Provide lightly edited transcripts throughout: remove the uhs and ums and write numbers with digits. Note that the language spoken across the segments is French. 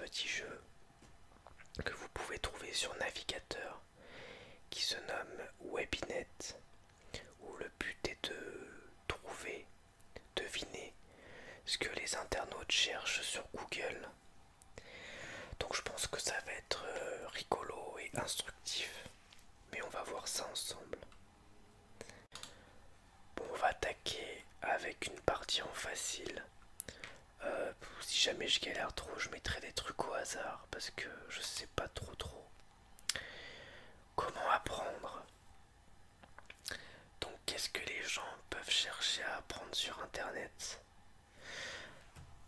petit jeu que vous pouvez trouver sur navigateur qui se nomme Webinet, où le but est de trouver, deviner ce que les internautes cherchent sur Google. Donc je pense que ça va être rigolo et instructif, mais on va voir ça ensemble. Bon, on va attaquer avec une partie en facile. Si jamais je galère trop, je mettrai des trucs au hasard parce que je sais pas trop comment apprendre. Donc qu'est-ce que les gens peuvent chercher à apprendre sur internet?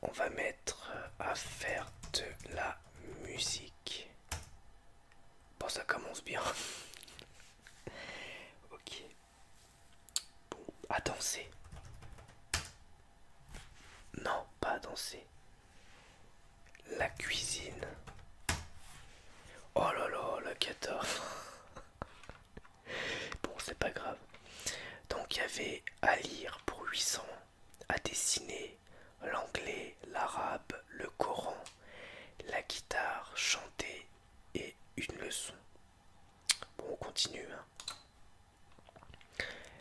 On va mettre à faire de la musique. Bon, ça commence bien. Ok. Bon, à danser. Non, pas à danser. La cuisine. Oh là là, la cata. Bon, c'est pas grave. Donc il y avait à lire pour 800, à dessiner, l'anglais, l'arabe, le Coran, la guitare, chanter et une leçon. Bon, on continue. Hein.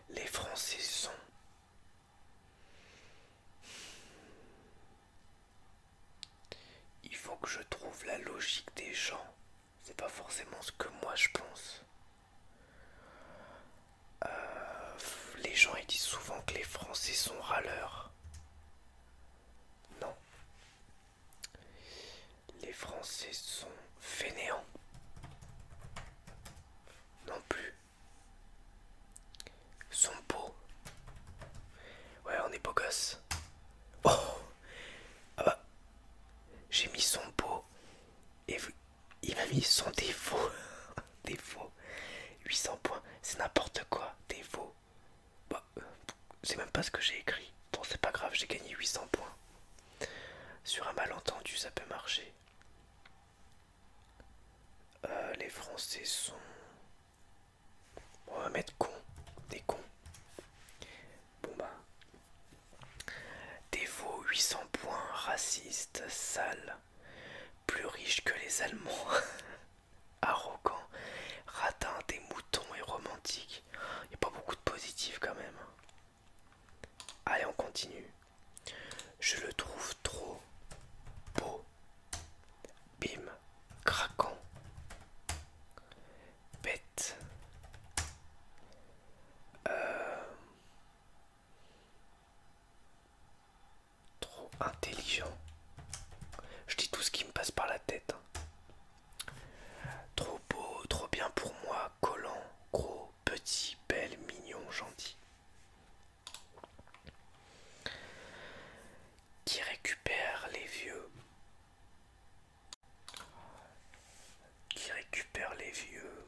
Les Français sont. Il faut que je trouve la logique des gens. C'est pas forcément ce que moi je pense. Les gens ils disent souvent que les Français sont râleurs. Non. Les Français sont fainéants. Non plus. Sont beaux. Ouais, on est beau gosse. Oh. Ah bah, j'ai mis son beau. Et il m'a mis son défaut. Défaut. 800 points. C'est n'importe quoi. Défaut. Bah, c'est même pas ce que j'ai écrit. Bon, c'est pas grave, j'ai gagné 800 points. Sur un malentendu, ça peut marcher. Les Français sont. On va mettre cons. Des cons. Bon bah. Défaut 800 points. Raciste. Sale. Plus riche que les Allemands. Arrogant. Radin. Des moutons et romantique. Il n'y a pas beaucoup de positifs quand même. Allez, on continue. Je le trouve trop beau. Bim. Craquant. Bête. Trop intelligent. Je dis tout ce qui me passe par la tête. Hein. Trop beau, trop bien pour moi, collant, gros, petit, belle, mignon, gentil. Qui récupère les vieux. Qui récupère les vieux.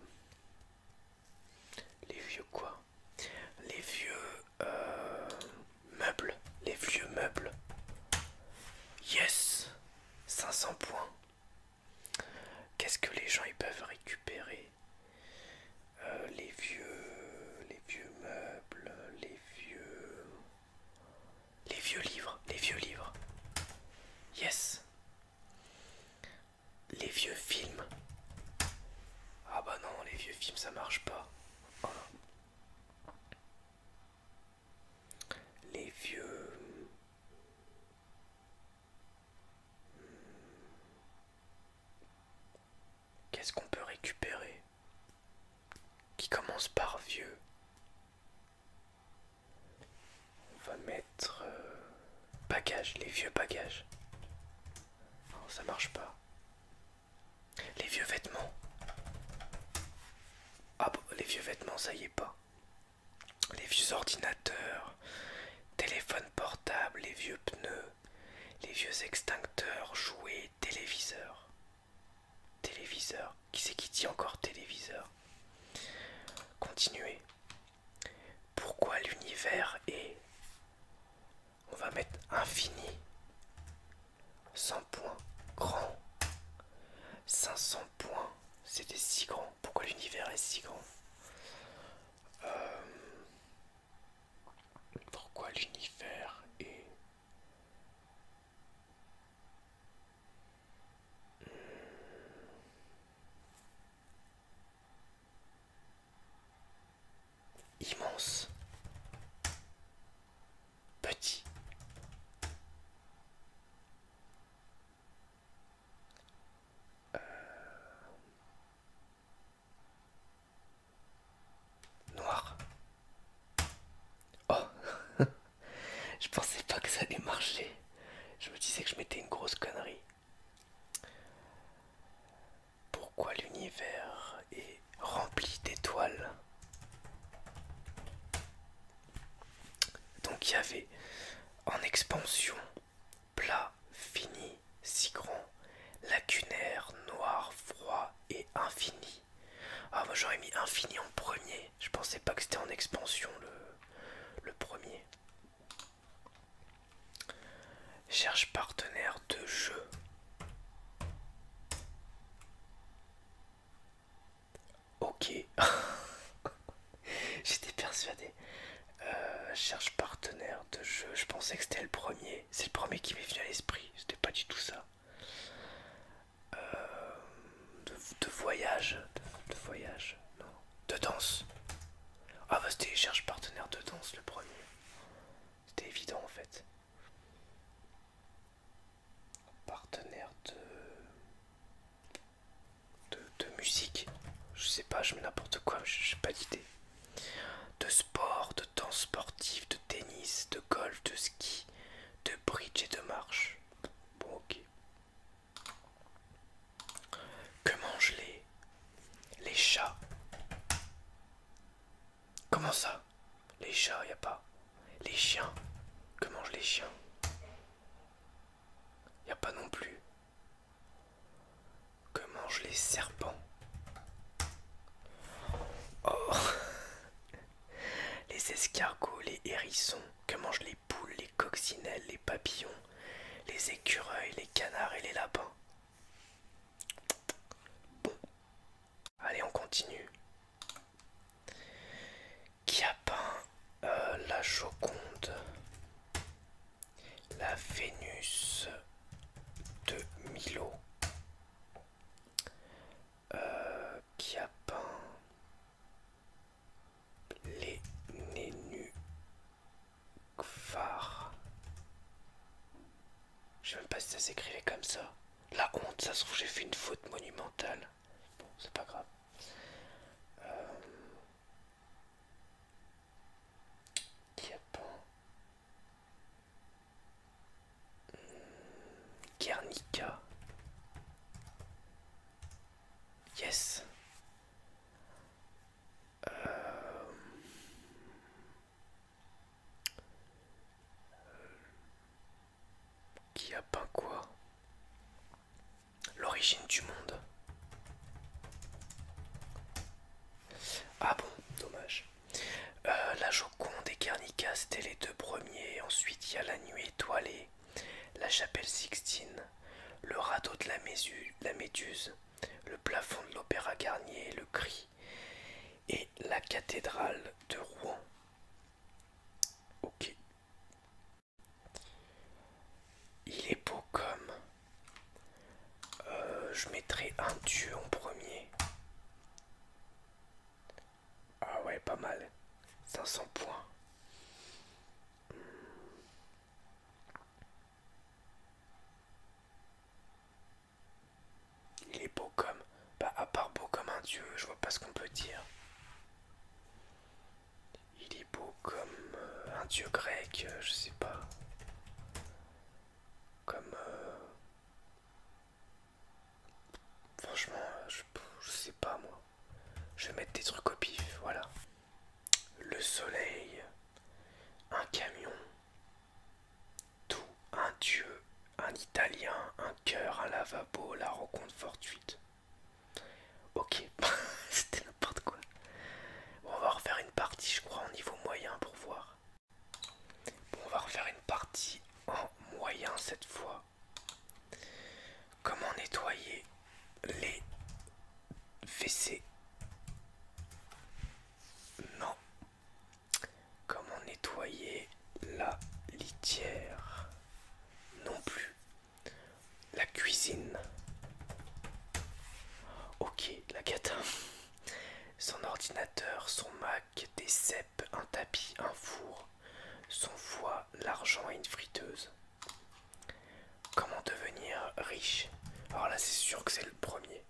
Les vieux quoi? Les vieux meubles. Les vieux meubles. Yes! 500 points. Qu'est-ce que les gens ils peuvent récupérer? Les vieux meubles, les vieux livres, les vieux livres. Yes. Les vieux films. Ah bah non, les vieux films ça marche pas. Oh non. Les vieux. Qu'est-ce qu'on peut récupérer? Qui commence par vieux. On va mettre bagages, les vieux bagages. Non, ça marche pas. Les vieux vêtements. Ah bon, les vieux vêtements, ça y est pas. Les vieux ordinateurs, téléphones portables, les vieux pneus, les vieux extincteurs, jouets, téléviseurs. Téléviseur. Qui c'est qui dit encore téléviseur? Continuez. Pourquoi l'univers est. On va mettre infini. 100 points. Grand. 500 points. C'était si grand. Pourquoi l'univers est si grand? Pourquoi l'univers est. Je pensais pas que ça allait marcher. Je me disais que je mettais une grosse connerie. Pourquoi l'univers est rempli d'étoiles? Donc il y avait en expansion, plat, fini, si grand, lacunaire, noir, froid et infini. Ah, moi j'aurais mis infini en premier. Je pensais pas que c'était en expansion le premier. Cherche partenaire de jeu. Ok. J'étais persuadé. Cherche partenaire de jeu. Je pensais que c'était le premier. C'est le premier qui m'est venu à l'esprit. C'était pas du tout ça. De voyage. De voyage. Non. De danse. Ah bah c'était cherche partenaire de danse le premier. C'était évident en fait. Partenaire de musique. Je sais pas, je mets n'importe quoi, j'ai pas d'idée. De sport, de danse sportive, de tennis, de golf, de ski, de bridge et de marche. Bon ok. Que mangent les chats? Comment ça? Les chats, y a pas. Les chiens. Que mangent les chiens? Y a pas non plus. Que mangent les serpents? Oh. Les escargots, les hérissons. Que mangent les poules, les coccinelles, les papillons, les écureuils, les canards et les lapins? Bon. Allez, on continue. Qui a peint la Joconde? La Vénus de Milo. Qui a peint les nénuphars? Je sais même pas si ça s'écrivait comme ça. La honte, ça se trouve j'ai fait une faute monumentale. Bon, c'est pas grave. Qui a peint Guernica? Yes. Qui a peint quoi? L'origine du monde. Ah bon, dommage. La Joconde et Guernica, c'était les deux premiers. Ensuite, il y a la Nuit étoilée, la Chapelle Sixtine, le radeau de la Méduse, le plafond de l'Opéra Garnier, le Cri et la cathédrale de Rouen. Ok. Il est beau comme. Je mettrai un dieu en premier. Ah ouais, pas mal. 500 points. Il est beau comme. Bah, à part beau comme un dieu, je vois pas ce qu'on peut dire. Il est beau comme un dieu grec, je sais pas. Comme. Franchement, je sais pas moi. Je vais mettre des trucs au pif, voilà. Le soleil, un camion, tout, un dieu, un italien, un cœur, un lavabo, la rencontre fortuite. Ok, c'était n'importe quoi. Bon, on va refaire une partie, je crois, en niveau moyen pour voir. Bon, on va refaire une partie en moyen cette fois. Comment nettoyer les WC? Non. Comment nettoyer la litière? Non plus. La cuisine? Ok, la cata. Son ordinateur, son Mac, des cèpes, un tapis, un four, son foie, l'argent et une friteuse. Comment devenir riche? Alors là, c'est sûr que c'est le premier.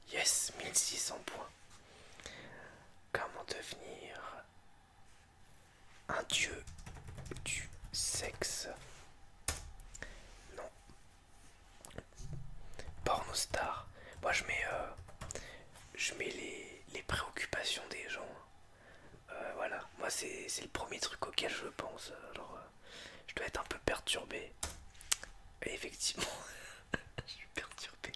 Yes, 1600 points. Comment devenir un dieu du Sexe. Non. Pornostar. Moi je mets les préoccupations des gens. Voilà, moi c'est le premier truc auquel je pense. Alors je dois être un peu perturbé. Et effectivement, je suis perturbé.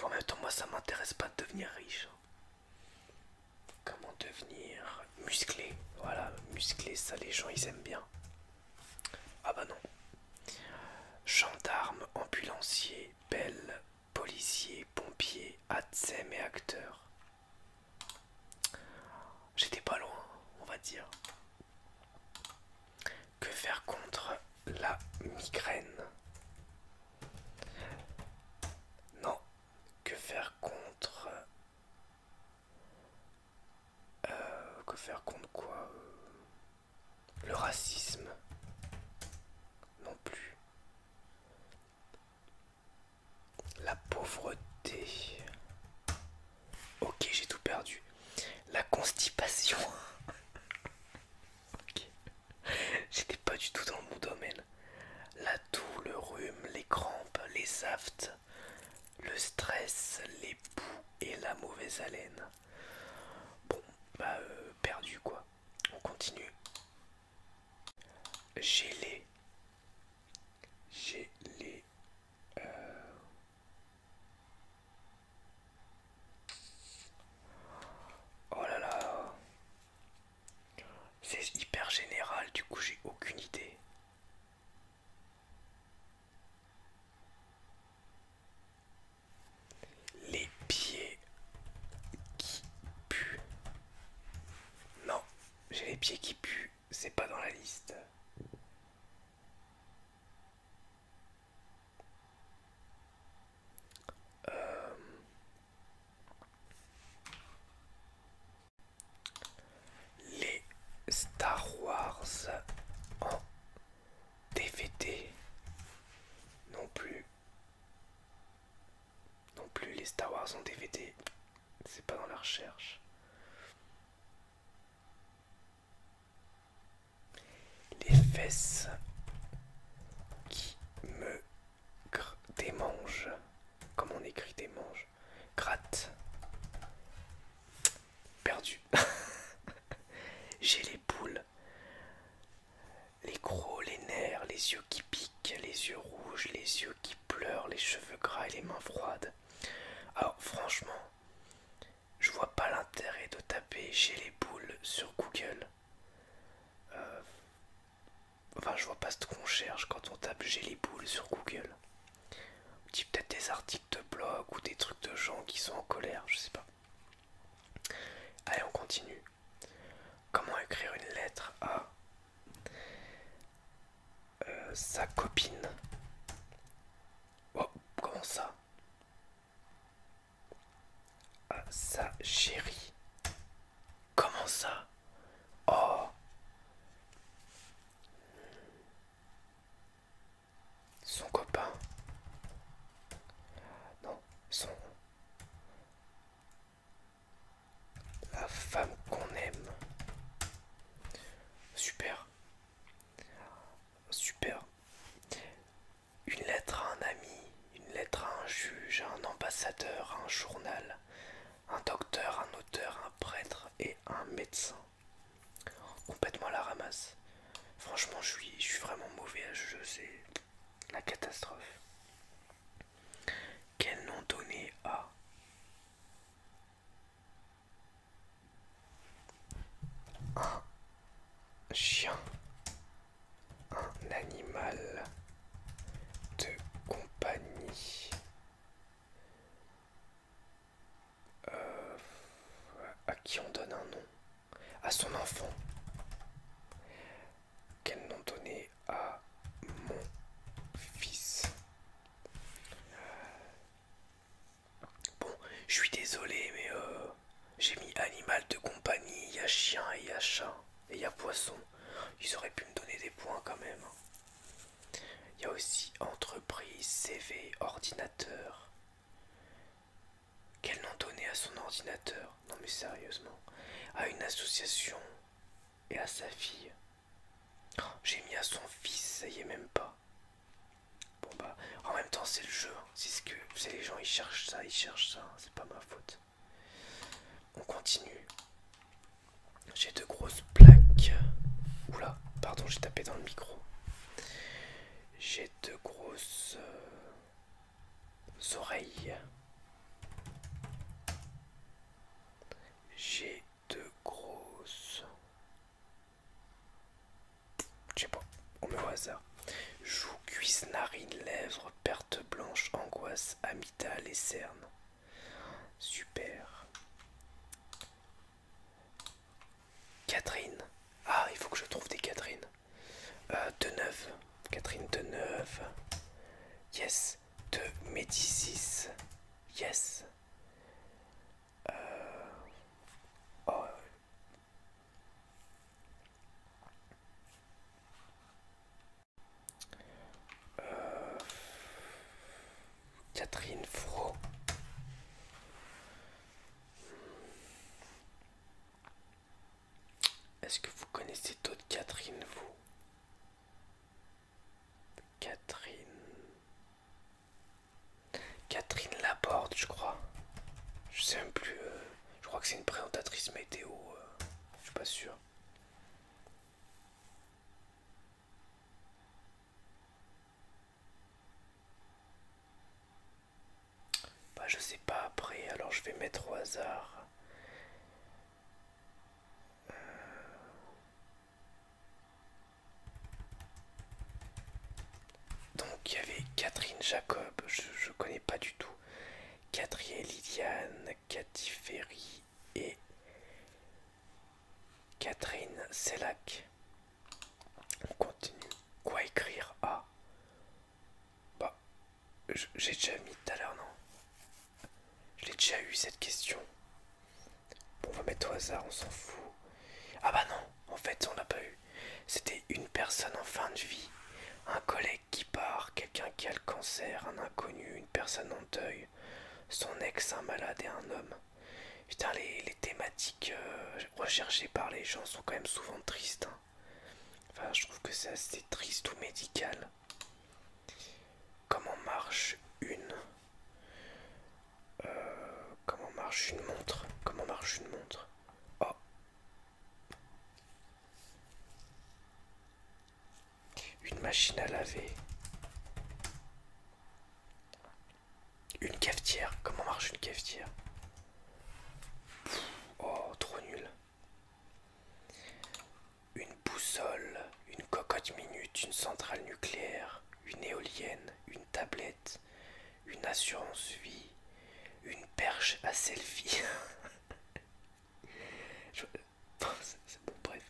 En même temps, moi ça m'intéresse pas de devenir riche. Comment devenir musclé? Voilà, musclé, ça les gens ils aiment bien. Ah bah non. Gendarme, ambulancier, belle, policier, pompier, ATSEM et acteur. J'étais pas loin, on va dire. Que faire contre la migraine? Non. Que faire contre... que faire contre quoi? Le racisme? Non plus. La pauvreté? Ok, j'ai tout perdu. La constipation? Ok. J'étais pas du tout dans mon domaine. La toux, le rhume, les crampes, les aftes, le stress, les poux et la mauvaise haleine. Bon, bah perdu quoi. On continue. Gelé. Gelé. Oh là là. C'est hyper général, du coup j'ai aucune idée. Les pieds qui puent. Non, j'ai les pieds qui puent, c'est pas dans la liste. Les Star Wars en DVD. Non plus. Non plus les Star Wars en DVD. C'est pas dans la recherche. Les fesses qui me démangent. Comment on écrit démange? Gratte. Perdu. J'ai les poules. Les crocs, les nerfs, les yeux qui piquent, les yeux rouges, les yeux qui pleurent, les cheveux gras et les mains froides. Alors franchement, je vois pas l'intérêt de taper j'ai les boules sur Google. Enfin, je vois pas ce qu'on cherche quand on tape j'ai les boules sur Google. On dit peut-être des articles de blog ou des trucs de gens qui sont en colère, je sais pas. Allez, on continue. Comment écrire une lettre à sa copine? Oh, comment ça? À sa chérie. Comment ça? Oh, son copain. Non, son... La femme qu'on aime. Super, super. Une lettre à un ami, une lettre à un juge, à un ambassadeur, à un journal, un docteur, un auteur, un prêtre et un médecin. Complètement à la ramasse. Franchement, je suis vraiment mauvais à ce jeu, c'est la catastrophe. Quel nom donner à un chien, un animal de compagnie? À qui on donne un nom? À son enfant. Quel nom donner à mon fils? Bon, je suis désolé, mais j'ai mis animal de compagnie, il y a chien et il y a chat et il y a poisson. Ils auraient pu me donner des points quand même. Il y a aussi entreprise, CV, ordinateur. Quel nom donner à son ordinateur? Non mais sérieusement. À une association et à sa fille. J'ai mis à son fils, ça y est même pas. Bon bah, en même temps c'est le jeu, hein. C'est ce que c'est, les gens ils cherchent ça, hein. C'est pas ma faute. On continue. J'ai de grosses plaques. Oula, pardon, j'ai tapé dans le micro. J'ai de grosses oreilles. J'ai de grosses... Je sais pas, on met au hasard. Joues, cuisses, narines, lèvres, perte blanche, angoisse, amygdale et cernes. Super. Catherine. Ah, il faut que je trouve des Catherine. Deneuve. Catherine Deneuve. Yes. De Médicis. Yes. Oh. Catherine Fro. Est-ce que vous connaissez d'autres Catherine, vous? Catherine... Catherine Laborde, je crois. Je sais même plus. Je crois que c'est une présentatrice météo. Je suis pas sûr. Bah je sais pas après, alors je vais mettre au hasard. Donc il y avait Catherine Jacob, je connais pas du tout. Catherine Liliane, Cathy Ferry et Catherine Sellac. On continue. Quoi écrire? Ah. Bah, j'ai déjà mis tout à l'heure, non? Je l'ai déjà eu cette question. Bon, on va mettre au hasard, on s'en fout. Ah bah non, en fait, on l'a pas eu. C'était une personne en fin de vie, un collègue qui part, quelqu'un qui a le cancer, un inconnu, une personne en deuil, son ex, un malade et un homme. Putain, les thématiques recherchées par les gens sont quand même souvent tristes, hein. Enfin, je trouve que c'est assez triste ou médical. Comment marche une... comment marche une montre? Comment marche une montre? Oh, une machine à laver. Une cafetière. Comment marche une cafetière? Oh, trop nul. Une boussole, une cocotte minute, une centrale nucléaire, une éolienne, une tablette, une assurance vie, une perche à selfie. Je... c'est bon, bref.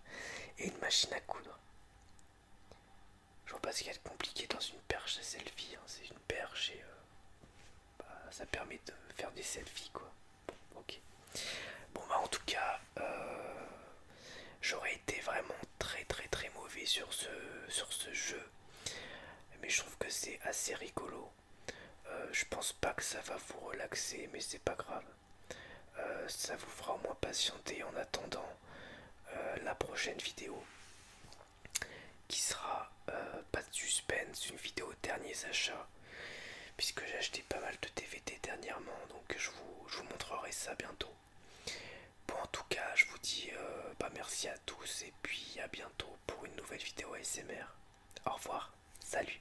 Et une machine à coudre. Je vois pas ce qu'il y a de compliqué dans une perche à selfie, hein. C'est une perche et bah, ça permet de faire des selfies, quoi. Bon, ok. Bon bah en tout cas, j'aurais été vraiment très très très mauvais sur ce jeu. Mais je trouve que c'est assez rigolo. Je pense pas que ça va vous relaxer, mais c'est pas grave. Ça vous fera au moins patienter en attendant la prochaine vidéo. Qui sera pas de suspense, une vidéo derniers achats. Puisque j'ai acheté pas mal de DVD dernièrement, donc je vous montrerai ça bientôt. Bon, en tout cas, je vous dis bah, merci à tous et puis à bientôt pour une nouvelle vidéo ASMR. Au revoir, salut.